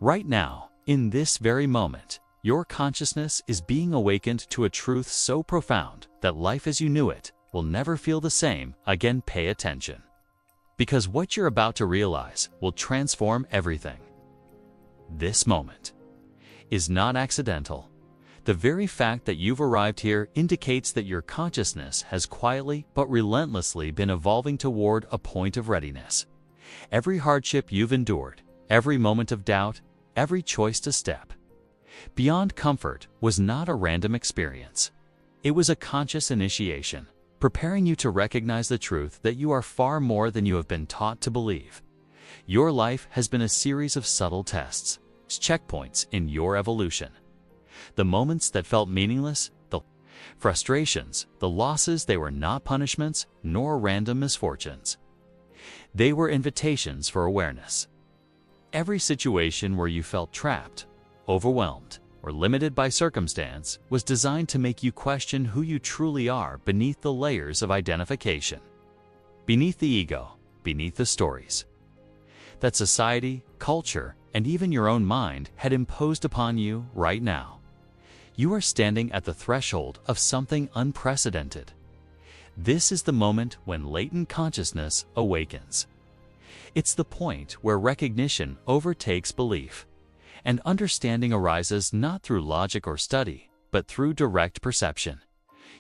Right now, in this very moment, your consciousness is being awakened to a truth so profound that life as you knew it will never feel the same again. Pay attention. Because what you're about to realize will transform everything. This moment is not accidental. The very fact that you've arrived here indicates that your consciousness has quietly but relentlessly been evolving toward a point of readiness. Every hardship you've endured, every moment of doubt, every choice to step beyond comfort was not a random experience. It was a conscious initiation, preparing you to recognize the truth that you are far more than you have been taught to believe. Your life has been a series of subtle tests, checkpoints in your evolution. The moments that felt meaningless, the frustrations, the losses, they were not punishments nor random misfortunes. They were invitations for awareness. Every situation where you felt trapped, overwhelmed, or limited by circumstance was designed to make you question who you truly are beneath the layers of identification, beneath the ego, beneath the stories that society, culture, and even your own mind had imposed upon you. Right now, you are standing at the threshold of something unprecedented. This is the moment when latent consciousness awakens. It's the point where recognition overtakes belief, and understanding arises not through logic or study, but through direct perception.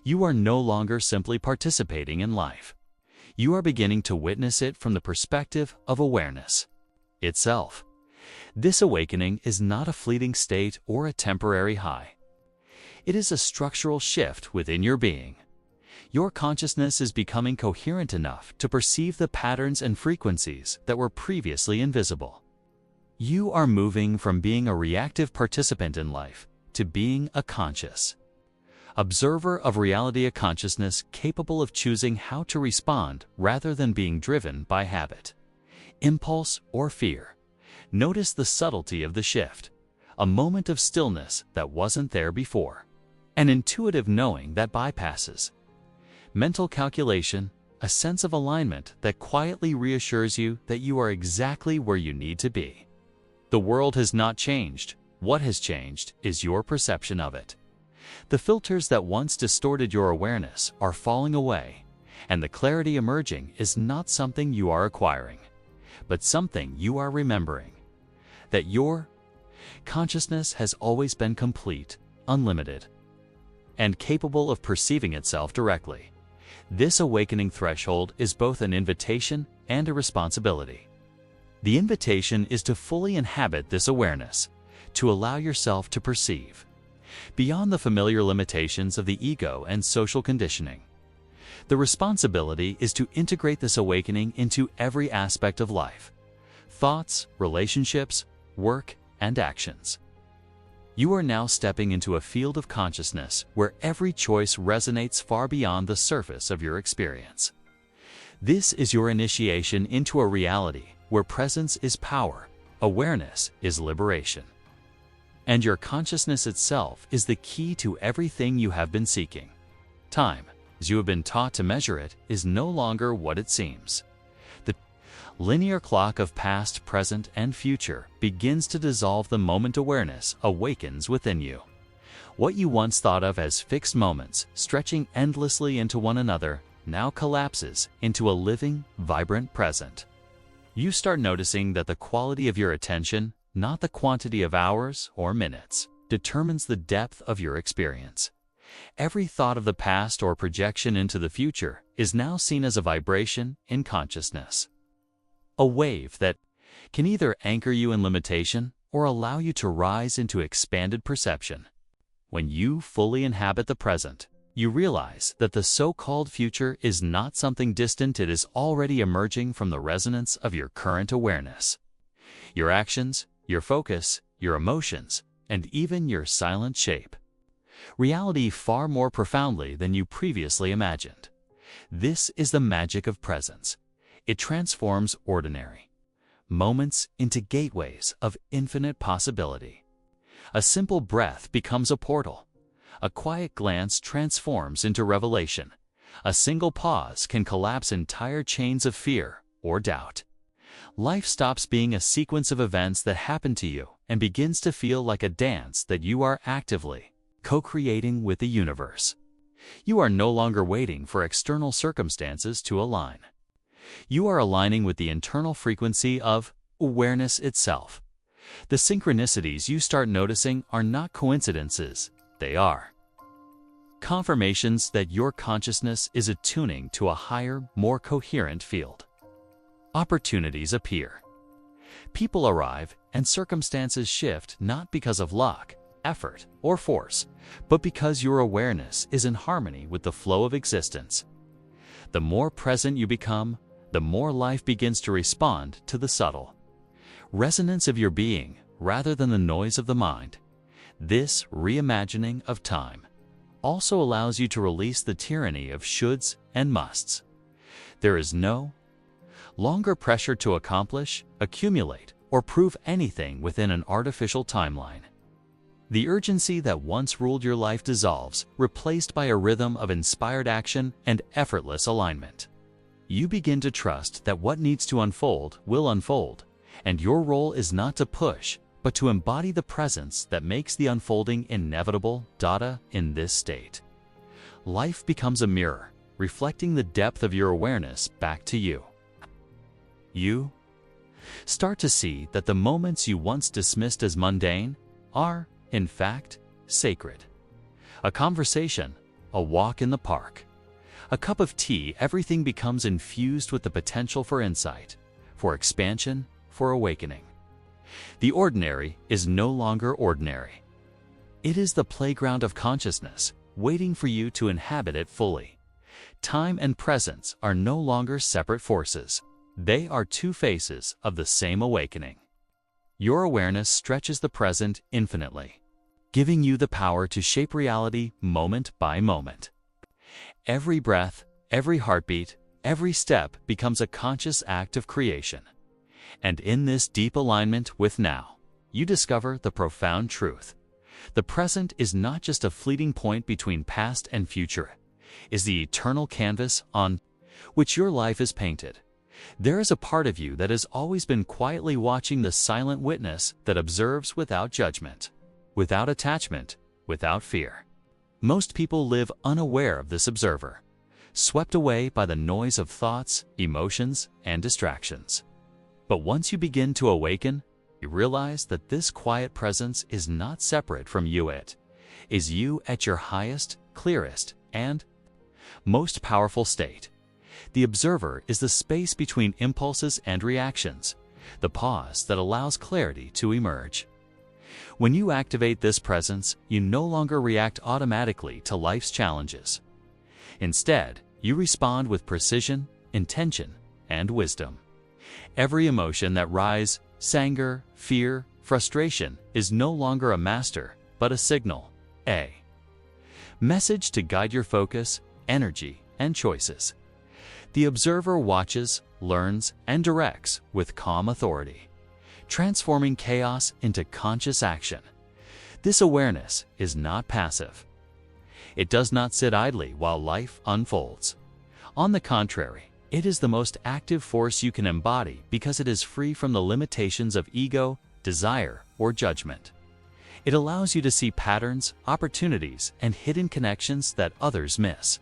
You are no longer simply participating in life. You are beginning to witness it from the perspective of awareness itself. This awakening is not a fleeting state or a temporary high. It is a structural shift within your being. Your consciousness is becoming coherent enough to perceive the patterns and frequencies that were previously invisible. You are moving from being a reactive participant in life to being a conscious observer of reality, a consciousness capable of choosing how to respond rather than being driven by habit, impulse, or fear. Notice the subtlety of the shift, a moment of stillness that wasn't there before, an intuitive knowing that bypasses mental calculation, a sense of alignment that quietly reassures you that you are exactly where you need to be. The world has not changed. What has changed is your perception of it. The filters that once distorted your awareness are falling away, and the clarity emerging is not something you are acquiring, but something you are remembering. That your consciousness has always been complete, unlimited, and capable of perceiving itself directly. This awakening threshold is both an invitation and a responsibility. The invitation is to fully inhabit this awareness, to allow yourself to perceive beyond the familiar limitations of the ego and social conditioning. The responsibility is to integrate this awakening into every aspect of life: thoughts, relationships, work, and actions. You are now stepping into a field of consciousness where every choice resonates far beyond the surface of your experience. This is your initiation into a reality where presence is power, awareness is liberation, and your consciousness itself is the key to everything you have been seeking. Time, as you have been taught to measure it, is no longer what it seems. The linear clock of past, present, and future begins to dissolve the moment awareness awakens within you. What you once thought of as fixed moments, stretching endlessly into one another, now collapses into a living, vibrant present. You start noticing that the quality of your attention, not the quantity of hours or minutes, determines the depth of your experience. Every thought of the past or projection into the future is now seen as a vibration in consciousness, a wave that can either anchor you in limitation or allow you to rise into expanded perception. When you fully inhabit the present, you realize that the so-called future is not something distant. It is already emerging from the resonance of your current awareness. Your actions, your focus, your emotions, and even your silent shape reality far more profoundly than you previously imagined. This is the magic of presence. It transforms ordinary moments into gateways of infinite possibility. A simple breath becomes a portal. A quiet glance transforms into revelation. A single pause can collapse entire chains of fear or doubt. Life stops being a sequence of events that happen to you and begins to feel like a dance that you are actively co-creating with the universe. You are no longer waiting for external circumstances to align. You are aligning with the internal frequency of awareness itself. The synchronicities you start noticing are not coincidences, they are confirmations that your consciousness is attuning to a higher, more coherent field. Opportunities appear. People arrive and circumstances shift not because of luck, effort, or force, but because your awareness is in harmony with the flow of existence. The more present you become, the more life begins to respond to the subtle resonance of your being rather than the noise of the mind. This reimagining of time also allows you to release the tyranny of shoulds and musts. There is no longer pressure to accomplish, accumulate, or prove anything within an artificial timeline. The urgency that once ruled your life dissolves, replaced by a rhythm of inspired action and effortless alignment. You begin to trust that what needs to unfold will unfold, and your role is not to push, but to embody the presence that makes the unfolding inevitable. In this state, life becomes a mirror, reflecting the depth of your awareness back to you. You start to see that the moments you once dismissed as mundane are, in fact, sacred. A conversation, a walk in the park, a cup of tea, everything becomes infused with the potential for insight, for expansion, for awakening. The ordinary is no longer ordinary. It is the playground of consciousness, waiting for you to inhabit it fully. Time and presence are no longer separate forces. They are two faces of the same awakening. Your awareness stretches the present infinitely, giving you the power to shape reality moment by moment. Every breath, every heartbeat, every step becomes a conscious act of creation. And in this deep alignment with now, you discover the profound truth. The present is not just a fleeting point between past and future. It is the eternal canvas on which your life is painted. There is a part of you that has always been quietly watching, the silent witness that observes without judgment, without attachment, without fear. Most people live unaware of this observer, swept away by the noise of thoughts, emotions, and distractions. But once you begin to awaken, you realize that this quiet presence is not separate from you. It is you at your highest, clearest, and most powerful state. The observer is the space between impulses and reactions, the pause that allows clarity to emerge. When you activate this presence, you no longer react automatically to life's challenges. Instead, you respond with precision, intention, and wisdom. Every emotion that rises, anger, fear, frustration, is no longer a master, but a signal, a message to guide your focus, energy, and choices. The observer watches, learns, and directs with calm authority, transforming chaos into conscious action. This awareness is not passive. It does not sit idly while life unfolds. On the contrary, it is the most active force you can embody because it is free from the limitations of ego, desire, or judgment. It allows you to see patterns, opportunities, and hidden connections that others miss.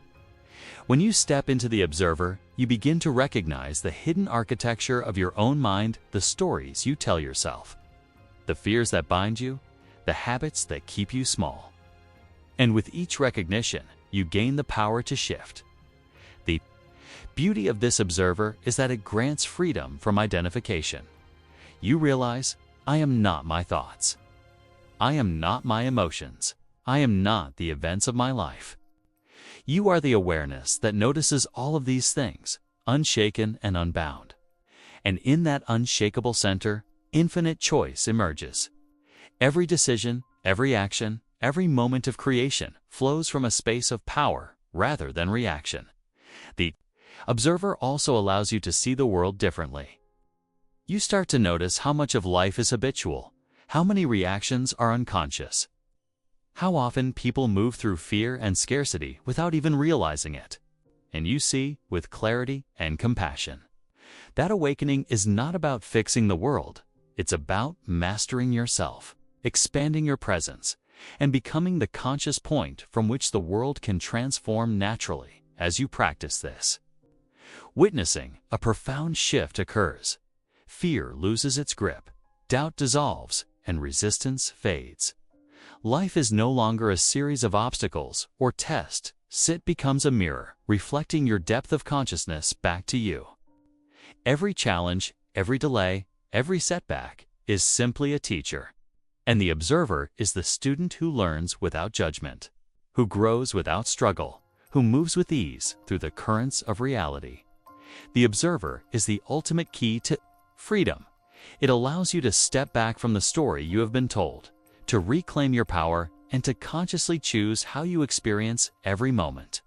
When you step into the observer, you begin to recognize the hidden architecture of your own mind, the stories you tell yourself, the fears that bind you, the habits that keep you small. And with each recognition, you gain the power to shift. The beauty of this observer is that it grants freedom from identification. You realize, I am not my thoughts. I am not my emotions. I am not the events of my life. You are the awareness that notices all of these things, unshaken and unbound. And in that unshakable center, infinite choice emerges. Every decision, every action, every moment of creation flows from a space of power rather than reaction. The observer also allows you to see the world differently. You start to notice how much of life is habitual, how many reactions are unconscious, how often people move through fear and scarcity without even realizing it. And you see, with clarity and compassion, That awakening is not about fixing the world. It's about mastering yourself, expanding your presence, and becoming the conscious point from which the world can transform naturally as you practice this. Witnessing a profound shift occurs. Fear loses its grip, doubt dissolves, and resistance fades. Life is no longer a series of obstacles or tests. It becomes a mirror, reflecting your depth of consciousness back to you. Every challenge, every delay, every setback is simply a teacher. And the observer is the student who learns without judgment, who grows without struggle, who moves with ease through the currents of reality. The observer is the ultimate key to freedom. It allows you to step back from the story you have been told, to reclaim your power, and to consciously choose how you experience every moment.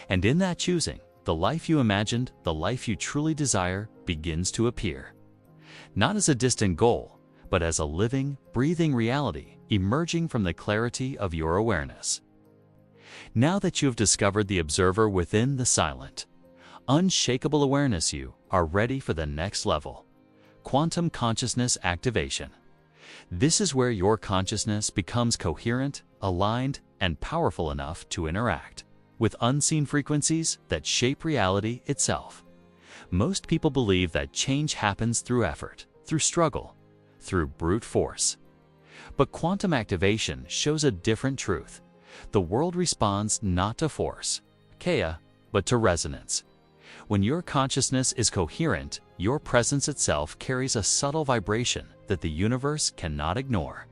And in that choosing, the life you imagined, the life you truly desire, begins to appear. Not as a distant goal, but as a living, breathing reality emerging from the clarity of your awareness. Now that you have discovered the observer within the silent, unshakable awareness, you are ready for the next level: quantum consciousness activation. This is where your consciousness becomes coherent, aligned, and powerful enough to interact with unseen frequencies that shape reality itself. Most people believe that change happens through effort, through struggle, through brute force. But quantum activation shows a different truth. The world responds not to force, kaya, but to resonance. When your consciousness is coherent, your presence itself carries a subtle vibration that the universe cannot ignore.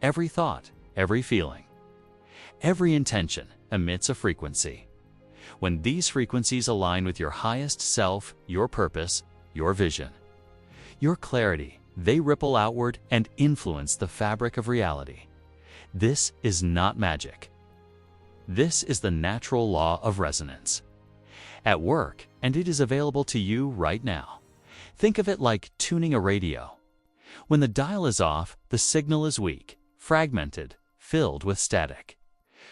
Every thought, every feeling, every intention emits a frequency. When these frequencies align with your highest self, your purpose, your vision, your clarity, they ripple outward and influence the fabric of reality. This is not magic. This is the natural law of resonance at work, and it is available to you right now. Think of it like tuning a radio. When the dial is off, the signal is weak, fragmented, filled with static.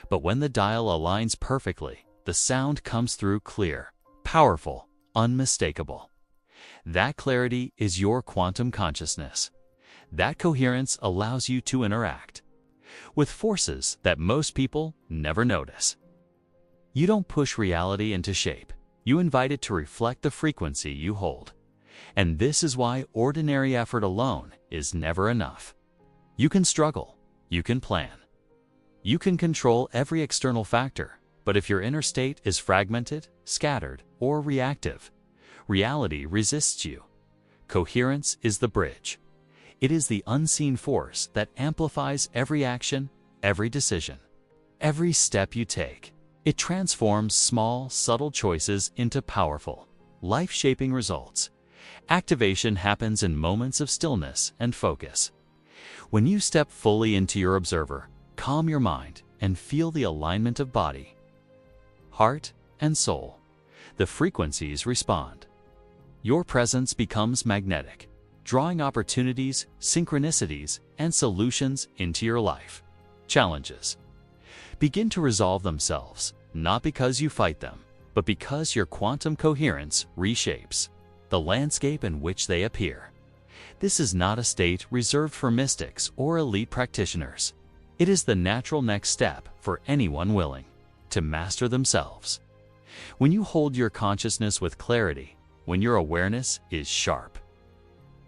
But when the dial aligns perfectly, the sound comes through clear, powerful, unmistakable. That clarity is your quantum consciousness. That coherence allows you to interact with forces that most people never notice. You don't push reality into shape. You invite it to reflect the frequency you hold. And this is why ordinary effort alone is never enough. You can struggle. You can plan. You can control every external factor. But if your inner state is fragmented, scattered, or reactive, reality resists you. Coherence is the bridge. It is the unseen force that amplifies every action, every decision, every step you take. It transforms small, subtle choices into powerful, life-shaping results. Activation happens in moments of stillness and focus. When you step fully into your observer, calm your mind, and feel the alignment of body, heart, and soul, the frequencies respond. Your presence becomes magnetic, drawing opportunities, synchronicities, and solutions into your life. Challenges begin to resolve themselves, not because you fight them, but because your quantum coherence reshapes the landscape in which they appear. This is not a state reserved for mystics or elite practitioners. It is the natural next step for anyone willing to master themselves. When you hold your consciousness with clarity, when your awareness is sharp,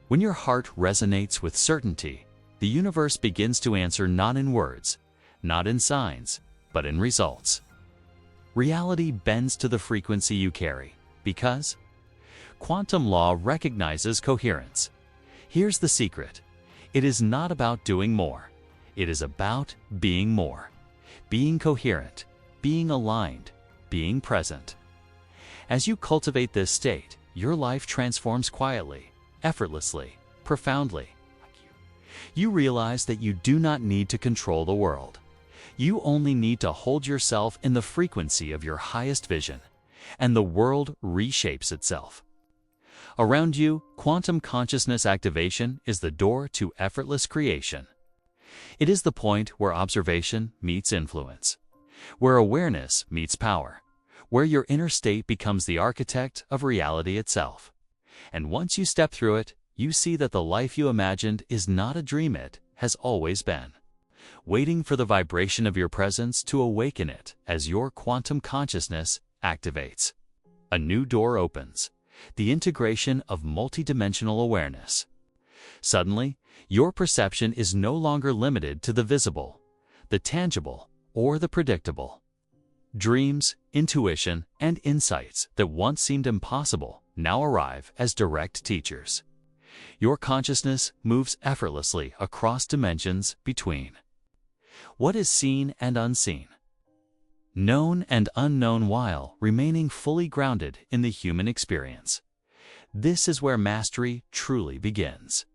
when your heart resonates with certainty, the universe begins to answer not in words, not in signs, but in results. Reality bends to the frequency you carry because quantum law recognizes coherence. Here's the secret. It is not about doing more. It is about being more. Being coherent, being aligned, being present. As you cultivate this state, your life transforms quietly, effortlessly, profoundly. You realize that you do not need to control the world. You only need to hold yourself in the frequency of your highest vision, and the world reshapes itself. Around you, quantum consciousness activation is the door to effortless creation. It is the point where observation meets influence, where awareness meets power, where your inner state becomes the architect of reality itself. And once you step through it, you see that the life you imagined is not a dream, it has always been, waiting for the vibration of your presence to awaken it as your quantum consciousness activates. A new door opens, the integration of multidimensional awareness. Suddenly, your perception is no longer limited to the visible, the tangible, or the predictable. Dreams, intuition, and insights that once seemed impossible now arrive as direct teachers. Your consciousness moves effortlessly across dimensions between what is seen and unseen, known and unknown, while remaining fully grounded in the human experience. This is where mastery truly begins.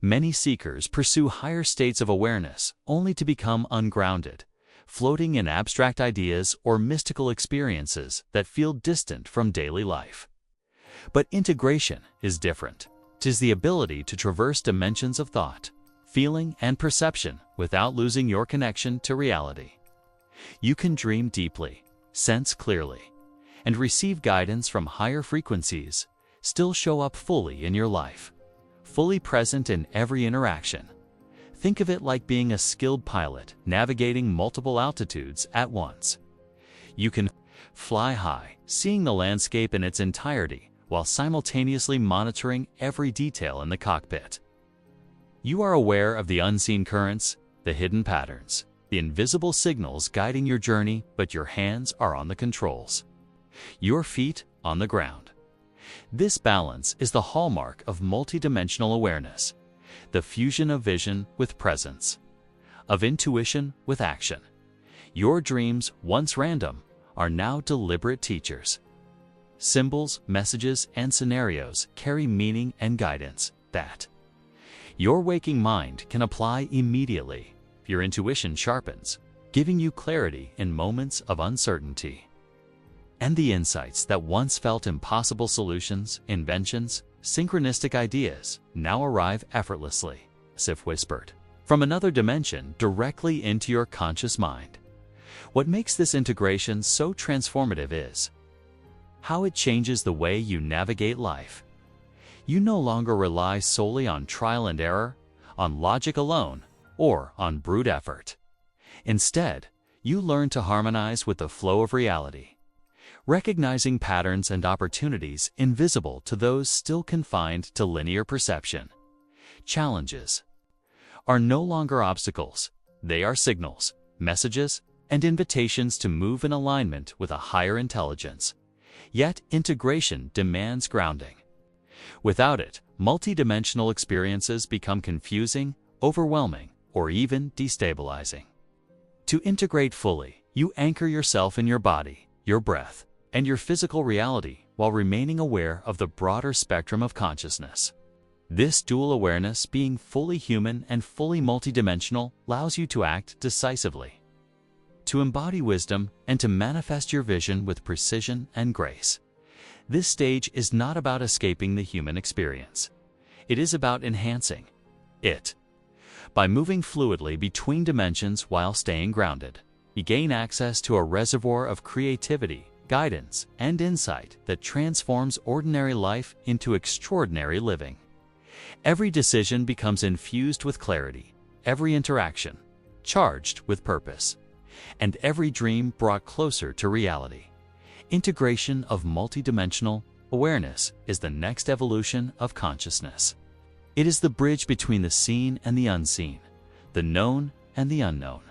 Many seekers pursue higher states of awareness only to become ungrounded, floating in abstract ideas or mystical experiences that feel distant from daily life. But integration is different. 'Tis the ability to traverse dimensions of thought, feeling, and perception without losing your connection to reality. You can dream deeply, sense clearly, and receive guidance from higher frequencies, still show up fully in your life, fully present in every interaction. Think of it like being a skilled pilot navigating multiple altitudes at once. You can fly high, seeing the landscape in its entirety, while simultaneously monitoring every detail in the cockpit. You are aware of the unseen currents, the hidden patterns, the invisible signals guiding your journey, but your hands are on the controls, your feet on the ground. This balance is the hallmark of multidimensional awareness, the fusion of vision with presence, of intuition with action. Your dreams, once random, are now deliberate teachers. Symbols, messages, and scenarios carry meaning and guidance that your waking mind can apply immediately. Your intuition sharpens, giving you clarity in moments of uncertainty. And the insights that once felt impossible, solutions, inventions, synchronistic ideas, now arrive effortlessly, as if whispered from another dimension directly into your conscious mind. What makes this integration so transformative is how it changes the way you navigate life. You no longer rely solely on trial and error, on logic alone, or on brute effort. Instead, you learn to harmonize with the flow of reality, recognizing patterns and opportunities invisible to those still confined to linear perception. Challenges are no longer obstacles. They are signals, messages, and invitations to move in alignment with a higher intelligence. Yet integration demands grounding. Without it, multidimensional experiences become confusing, overwhelming, or even destabilizing. To integrate fully, you anchor yourself in your body, your breath, and your physical reality while remaining aware of the broader spectrum of consciousness. This dual awareness, being fully human and fully multidimensional, allows you to act decisively, to embody wisdom, and to manifest your vision with precision and grace. This stage is not about escaping the human experience. It is about enhancing it. By moving fluidly between dimensions while staying grounded, you gain access to a reservoir of creativity, guidance, and insight that transforms ordinary life into extraordinary living. Every decision becomes infused with clarity, every interaction charged with purpose, and every dream brought closer to reality. Integration of multidimensional awareness is the next evolution of consciousness. It is the bridge between the seen and the unseen, the known and the unknown.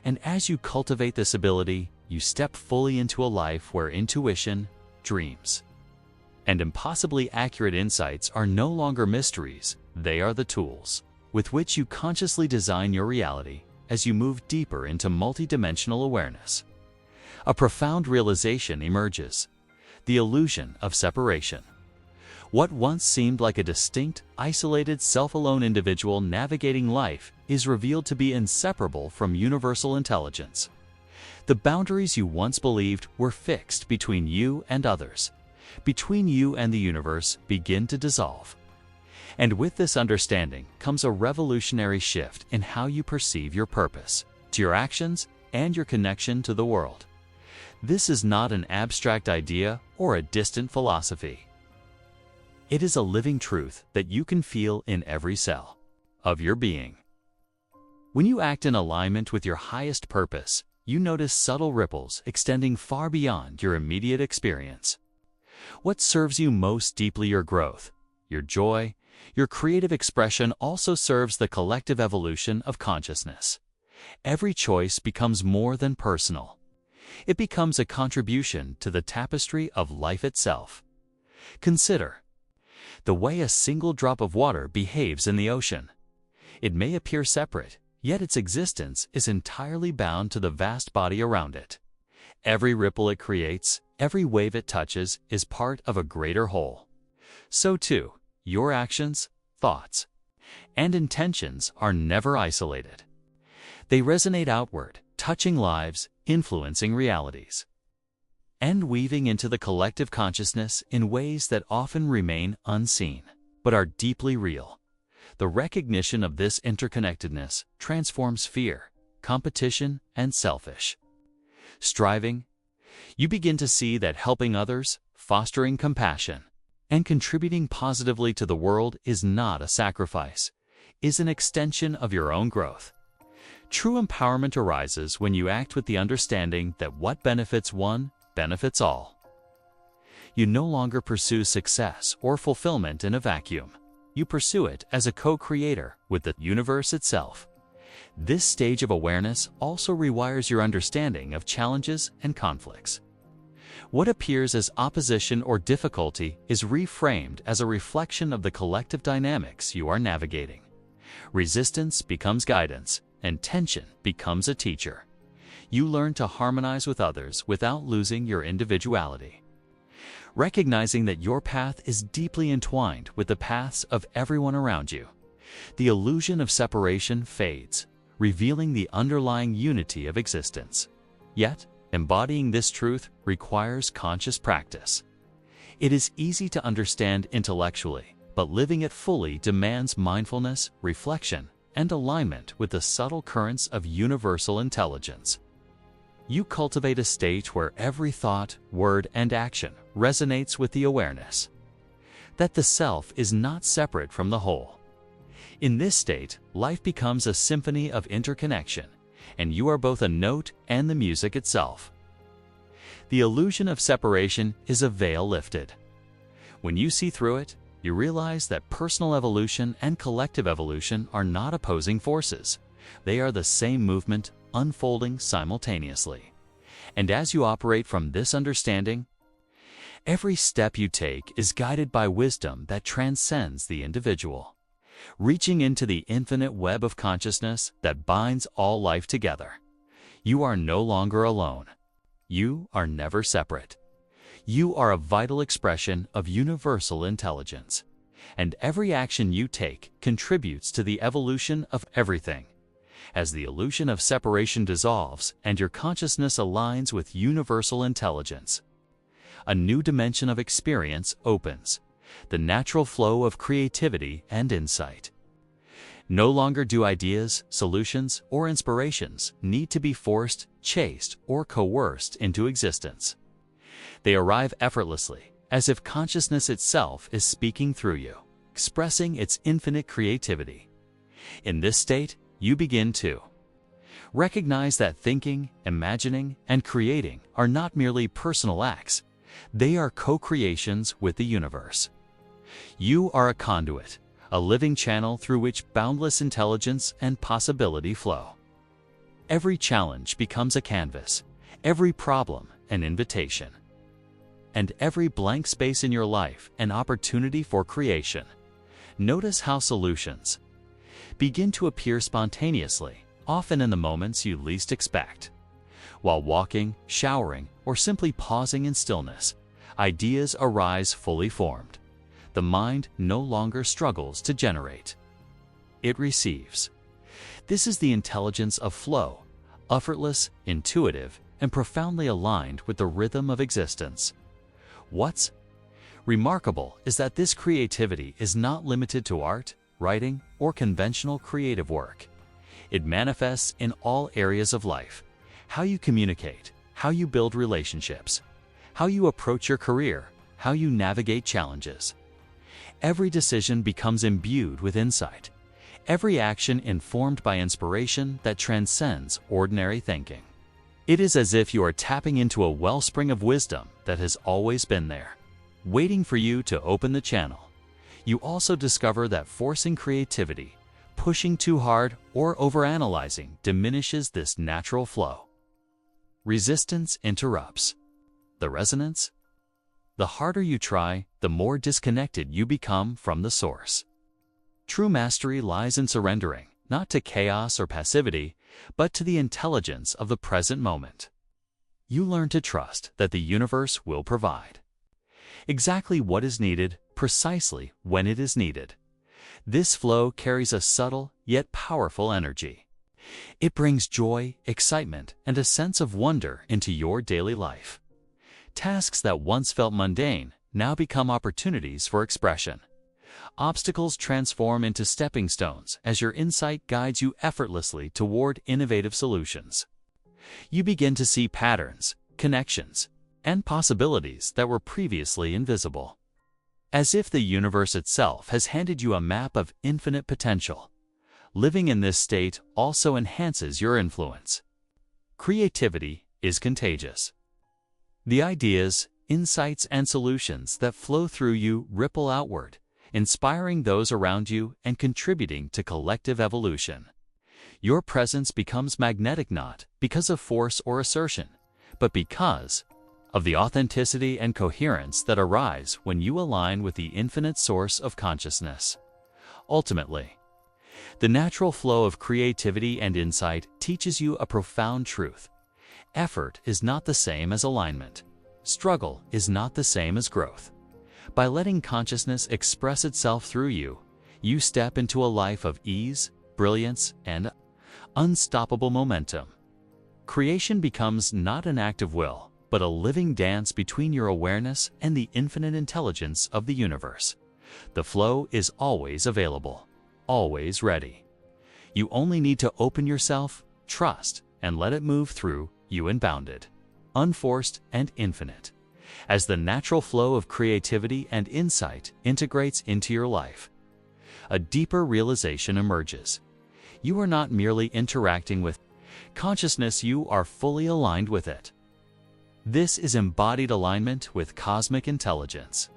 And as you cultivate this ability, you step fully into a life where intuition, dreams, and impossibly accurate insights are no longer mysteries. They are the tools with which you consciously design your reality as you move deeper into multidimensional awareness. A profound realization emerges: the illusion of separation. What once seemed like a distinct, isolated, self-alone individual navigating life is revealed to be inseparable from universal intelligence. The boundaries you once believed were fixed between you and others, between you and the universe, begin to dissolve. And with this understanding comes a revolutionary shift in how you perceive your purpose, to your actions, and your connection to the world. This is not an abstract idea or a distant philosophy. It is a living truth that you can feel in every cell of your being. When you act in alignment with your highest purpose, you notice subtle ripples extending far beyond your immediate experience. What serves you most deeply, your growth, your joy, your creative expression, also serves the collective evolution of consciousness. Every choice becomes more than personal. It becomes a contribution to the tapestry of life itself. Consider the way a single drop of water behaves in the ocean. It may appear separate, yet its existence is entirely bound to the vast body around it. Every ripple it creates, every wave it touches, is part of a greater whole. So too, your actions, thoughts, and intentions are never isolated. They resonate outward, touching lives, influencing realities, and weaving into the collective consciousness in ways that often remain unseen, but are deeply real. The recognition of this interconnectedness transforms fear, competition, and selfish striving. You begin to see that helping others, fostering compassion, and contributing positively to the world is not a sacrifice, is an extension of your own growth. True empowerment arises when you act with the understanding that what benefits one benefits all. You no longer pursue success or fulfillment in a vacuum. You pursue it as a co-creator with the universe itself. This stage of awareness also rewires your understanding of challenges and conflicts. What appears as opposition or difficulty is reframed as a reflection of the collective dynamics you are navigating. Resistance becomes guidance, and tension becomes a teacher. You learn to harmonize with others without losing your individuality. Recognizing that your path is deeply entwined with the paths of everyone around you, the illusion of separation fades, revealing the underlying unity of existence. Yet, embodying this truth requires conscious practice. It is easy to understand intellectually, but living it fully demands mindfulness, reflection, and alignment with the subtle currents of universal intelligence. You cultivate a state where every thought, word, and action resonates with the awareness that the self is not separate from the whole. In this state, life becomes a symphony of interconnection, and you are both a note and the music itself. The illusion of separation is a veil lifted. When you see through it, you realize that personal evolution and collective evolution are not opposing forces. They are the same movement, unfolding simultaneously. And as you operate from this understanding, every step you take is guided by wisdom that transcends the individual, reaching into the infinite web of consciousness that binds all life together. You are no longer alone. You are never separate. You are a vital expression of universal intelligence, and every action you take contributes to the evolution of everything. As the illusion of separation dissolves and your consciousness aligns with universal intelligence, a new dimension of experience opens, the natural flow of creativity and insight. No longer do ideas, solutions, or inspirations need to be forced, chased, or coerced into existence. They arrive effortlessly, as if consciousness itself is speaking through you, expressing its infinite creativity. In this state, you begin to recognize that thinking, imagining, and creating are not merely personal acts. They are co-creations with the universe. You are a conduit, a living channel through which boundless intelligence and possibility flow. Every challenge becomes a canvas, every problem an invitation, and every blank space in your life an opportunity for creation. Notice how solutions begin to appear spontaneously, often in the moments you least expect. While walking, showering, or simply pausing in stillness, ideas arise fully formed. The mind no longer struggles to generate. It receives. This is the intelligence of flow, effortless, intuitive, and profoundly aligned with the rhythm of existence. What's remarkable is that this creativity is not limited to art, writing, or conventional creative work. It manifests in all areas of life: how you communicate, how you build relationships, how you approach your career, how you navigate challenges. Every decision becomes imbued with insight. Every action informed by inspiration that transcends ordinary thinking. It is as if you are tapping into a wellspring of wisdom that has always been there, waiting for you to open the channel. You also discover that forcing creativity, pushing too hard, or overanalyzing diminishes this natural flow. Resistance interrupts. The resonance? The harder you try, the more disconnected you become from the source. True mastery lies in surrendering, not to chaos or passivity, but to the intelligence of the present moment. You learn to trust that the universe will provide exactly what is needed, precisely when it is needed. This flow carries a subtle yet powerful energy. It brings joy, excitement, and a sense of wonder into your daily life. Tasks that once felt mundane now become opportunities for expression. Obstacles transform into stepping stones as your insight guides you effortlessly toward innovative solutions. You begin to see patterns, connections, and possibilities that were previously invisible. As if the universe itself has handed you a map of infinite potential. Living in this state also enhances your influence. Creativity is contagious. The ideas, insights, and solutions that flow through you ripple outward, inspiring those around you and contributing to collective evolution. Your presence becomes magnetic not because of force or assertion, but because of the authenticity and coherence that arise when you align with the infinite source of consciousness. Ultimately, the natural flow of creativity and insight teaches you a profound truth. Effort is not the same as alignment. Struggle is not the same as growth. By letting consciousness express itself through you, you step into a life of ease, brilliance, and unstoppable momentum. Creation becomes not an act of will, but a living dance between your awareness and the infinite intelligence of the universe. The flow is always available, always ready. You only need to open yourself, trust, and let it move through you unbounded, unforced, and infinite. As the natural flow of creativity and insight integrates into your life, a deeper realization emerges. You are not merely interacting with consciousness, you are fully aligned with it. This is embodied alignment with cosmic intelligence.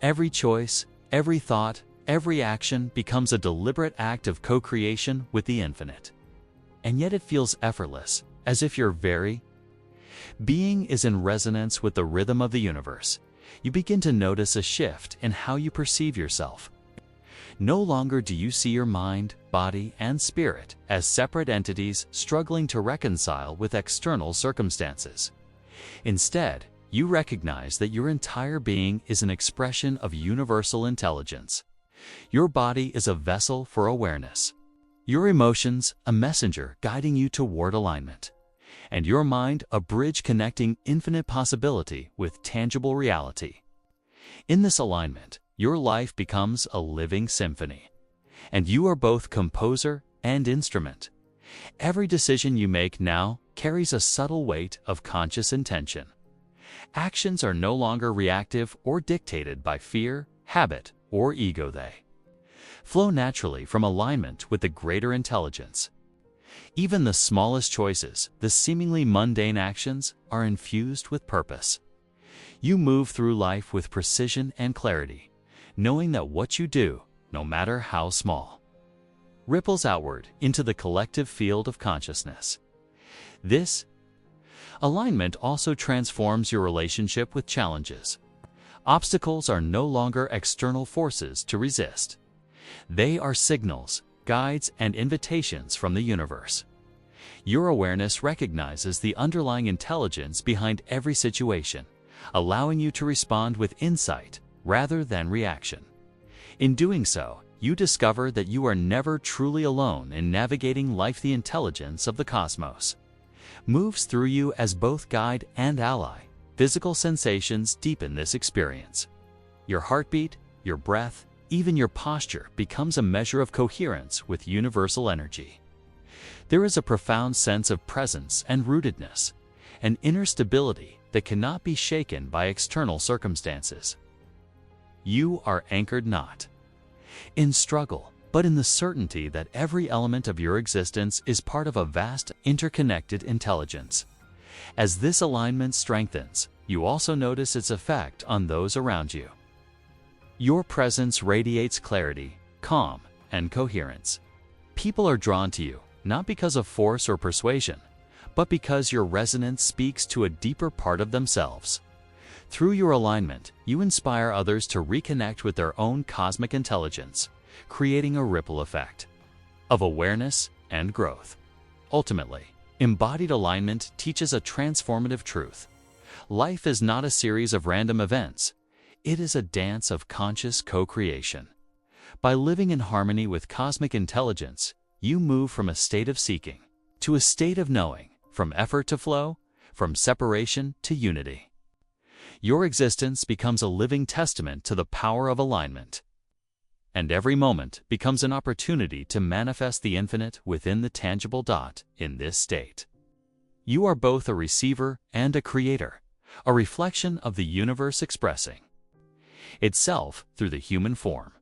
Every choice, every thought, every action becomes a deliberate act of co-creation with the infinite. And yet it feels effortless, as if your very being is in resonance with the rhythm of the universe. You begin to notice a shift in how you perceive yourself. No longer do you see your mind, body, and spirit as separate entities struggling to reconcile with external circumstances. Instead, you recognize that your entire being is an expression of universal intelligence. Your body is a vessel for awareness. Your emotions, a messenger guiding you toward alignment. And your mind, a bridge connecting infinite possibility with tangible reality. In this alignment, your life becomes a living symphony. And you are both composer and instrument. Every decision you make now carries a subtle weight of conscious intention. Actions are no longer reactive or dictated by fear, habit, or ego. They flow naturally from alignment with the greater intelligence. Even the smallest choices, the seemingly mundane actions, are infused with purpose. You move through life with precision and clarity, knowing that what you do, no matter how small, ripples outward into the collective field of consciousness. This alignment also transforms your relationship with challenges. Obstacles are no longer external forces to resist. They are signals, guides, and invitations from the universe. Your awareness recognizes the underlying intelligence behind every situation, allowing you to respond with insight rather than reaction. In doing so, you discover that you are never truly alone in navigating life. The intelligence of the cosmos moves through you as both guide and ally. Physical sensations deepen this experience. Your heartbeat, your breath, even your posture becomes a measure of coherence with universal energy. There is a profound sense of presence and rootedness, an inner stability that cannot be shaken by external circumstances. you are anchored not in struggle, but in the certainty that every element of your existence is part of a vast, interconnected intelligence. As this alignment strengthens, you also notice its effect on those around you. Your presence radiates clarity, calm, and coherence. People are drawn to you, not because of force or persuasion, but because your resonance speaks to a deeper part of themselves. Through your alignment, you inspire others to reconnect with their own cosmic intelligence, creating a ripple effect of awareness and growth. Ultimately, embodied alignment teaches a transformative truth. Life is not a series of random events. It is a dance of conscious co-creation. By living in harmony with cosmic intelligence, you move from a state of seeking to a state of knowing, from effort to flow, from separation to unity. Your existence becomes a living testament to the power of alignment, and every moment becomes an opportunity to manifest the infinite within the tangible dot in this state. You are both a receiver and a creator, a reflection of the universe expressing itself through the human form.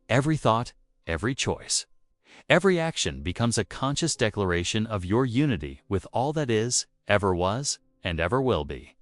Every thought, every choice, every action becomes a conscious declaration of your unity with all that is, ever was, and ever will be.